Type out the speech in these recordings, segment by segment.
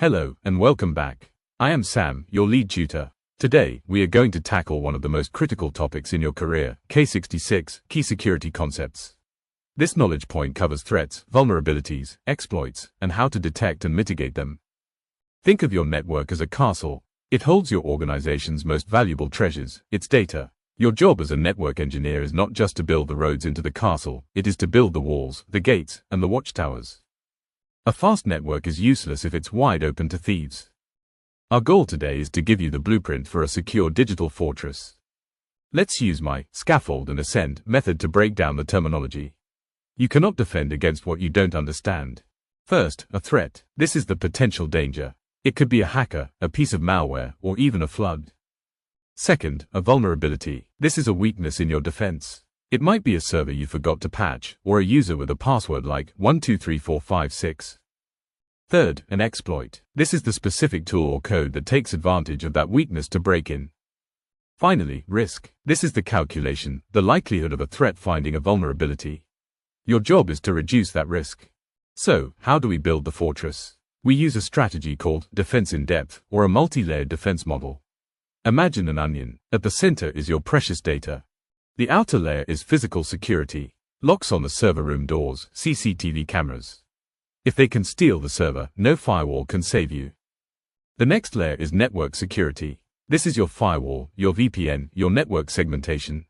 Hello, and welcome back. I am Sam, your lead tutor. Today, we are going to tackle one of the most critical topics in your career, K66, Key Security Concepts. This knowledge point covers threats, vulnerabilities, exploits, and how to detect and mitigate them. Think of your network as a castle. It holds your organization's most valuable treasures, its data. Your job as a network engineer is not just to build the roads into the castle, it is to build the walls, the gates, and the watchtowers. A fast network is useless if it's wide open to thieves. Our goal today is to give you the blueprint for a secure digital fortress. Let's use my scaffold and ascend method to break down the terminology. You cannot defend against what you don't understand. First, a threat. This is the potential danger. It could be a hacker, a piece of malware, or even a flood. Second, a vulnerability. This is a weakness in your defense. It might be a server you forgot to patch, or a user with a password like 123456. Third, an exploit. This is the specific tool or code that takes advantage of that weakness to break in. Finally, risk. This is the calculation, the likelihood of a threat finding a vulnerability. Your job is to reduce that risk. So, how do we build the fortress? We use a strategy called defense in depth, or a multi-layered defense model. Imagine an onion. At the center is your precious data. The outer layer is physical security. Locks on the server room doors, CCTV cameras. If they can steal the server, no firewall can save you. The next layer is network security. This is your firewall, your VPN, your network segmentation.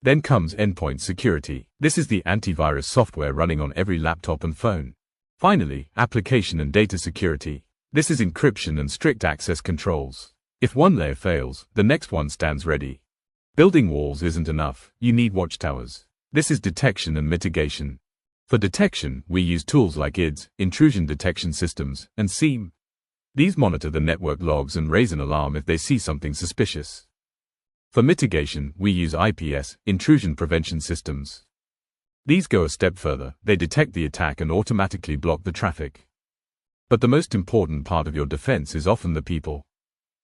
Then comes endpoint security. This is the antivirus software running on every laptop and phone. Finally, application and data security. This is encryption and strict access controls. If one layer fails, the next one stands ready. Building walls isn't enough, you need watchtowers. This is detection and mitigation. For detection, we use tools like IDS, intrusion detection systems, and SIEM. These monitor the network logs and raise an alarm if they see something suspicious. For mitigation, we use IPS, intrusion prevention systems. These go a step further, they detect the attack and automatically block the traffic. But the most important part of your defense is often the people.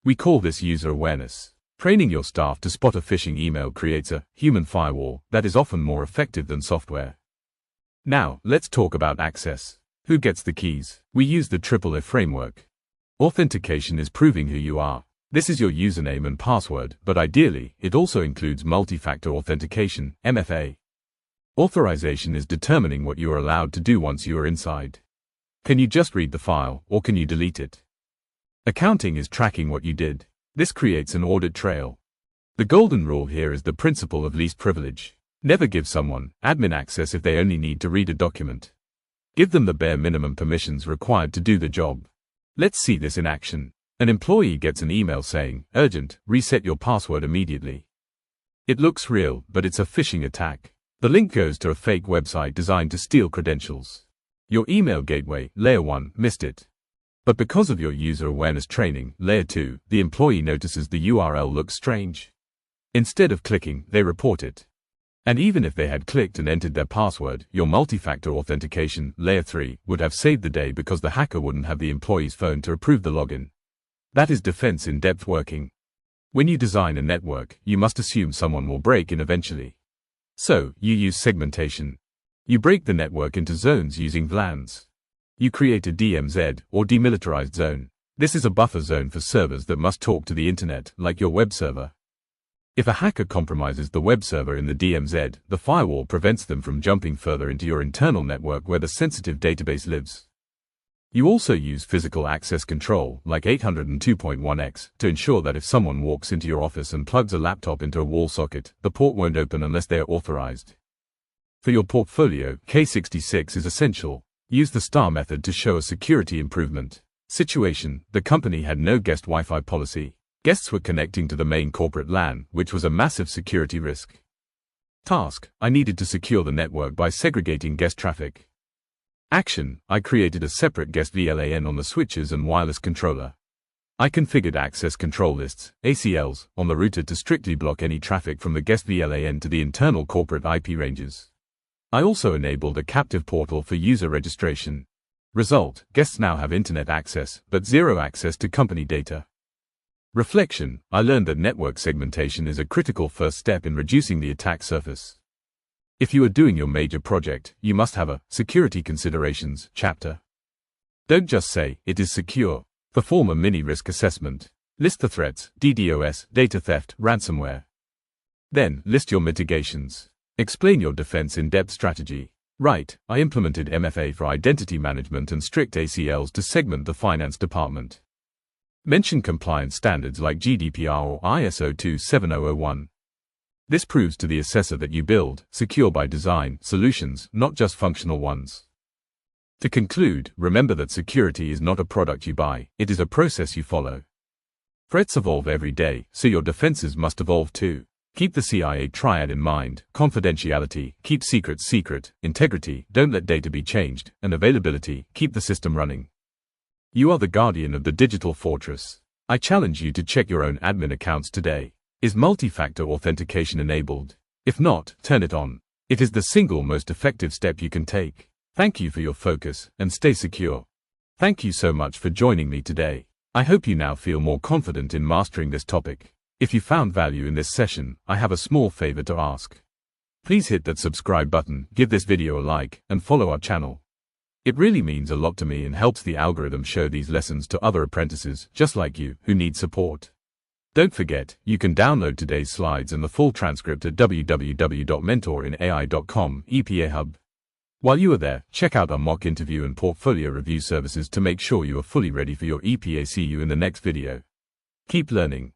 We call this user awareness. Training your staff to spot a phishing email creates a human firewall that is often more effective than software. Now, let's talk about access. Who gets the keys? We use the AAA framework. Authentication is proving who you are. This is your username and password, but ideally, it also includes multi-factor authentication, MFA. Authorization is determining what you are allowed to do once you are inside. Can you just read the file, or can you delete it? Accounting is tracking what you did. This creates an audit trail. The golden rule here is the principle of least privilege. Never give someone admin access if they only need to read a document. Give them the bare minimum permissions required to do the job. Let's see this in action. An employee gets an email saying, "Urgent, reset your password immediately." It looks real, but it's a phishing attack. The link goes to a fake website designed to steal credentials. Your email gateway, layer 1, missed it. But because of your user awareness training, layer 2, the employee notices the URL looks strange. Instead of clicking, they report it. And even if they had clicked and entered their password, your multi-factor authentication, layer 3, would have saved the day because the hacker wouldn't have the employee's phone to approve the login. That is defense in depth working. When you design a network, you must assume someone will break in eventually. So, you use segmentation. You break the network into zones using VLANs. You create a DMZ, or demilitarized zone. This is a buffer zone for servers that must talk to the internet, like your web server. If a hacker compromises the web server in the DMZ, the firewall prevents them from jumping further into your internal network where the sensitive database lives. You also use physical access control, like 802.1x, to ensure that if someone walks into your office and plugs a laptop into a wall socket, the port won't open unless they are authorized. For your portfolio, K66 is essential. Use the STAR method to show a security improvement. Situation: the company had no guest Wi-Fi policy. Guests were connecting to the main corporate LAN, which was a massive security risk. Task: I needed to secure the network by segregating guest traffic. Action: I created a separate guest VLAN on the switches and wireless controller. I configured access control lists, ACLs, on the router to strictly block any traffic from the guest VLAN to the internal corporate IP ranges. I also enabled a captive portal for user registration. Result: guests now have internet access, but zero access to company data. Reflection: I learned that network segmentation is a critical first step in reducing the attack surface. If you are doing your major project, you must have a security considerations chapter. Don't just say, it is secure. Perform a mini risk assessment. List the threats, DDoS, data theft, ransomware. Then, list your mitigations. Explain your defense in-depth strategy. Write, I implemented MFA for identity management and strict ACLs to segment the finance department. Mention compliance standards like GDPR or ISO 27001. This proves to the assessor that you build, secure by design, solutions, not just functional ones. To conclude, remember that security is not a product you buy, it is a process you follow. Threats evolve every day, so your defenses must evolve too. Keep the CIA triad in mind: confidentiality, keep secrets secret; integrity, don't let data be changed; and availability, keep the system running. You are the guardian of the digital fortress. I challenge you to check your own admin accounts today. Is multi-factor authentication enabled? If not, turn it on. It is the single most effective step you can take. Thank you for your focus, and stay secure. Thank you so much for joining me today. I hope you now feel more confident in mastering this topic. If you found value in this session, I have a small favor to ask. Please hit that subscribe button, give this video a like, and follow our channel. It really means a lot to me and helps the algorithm show these lessons to other apprentices, just like you, who need support. Don't forget, you can download today's slides and the full transcript at www.mentorinai.com EPA Hub. While you are there, check out our mock interview and portfolio review services to make sure you are fully ready for your EPA. See you in the next video. Keep learning.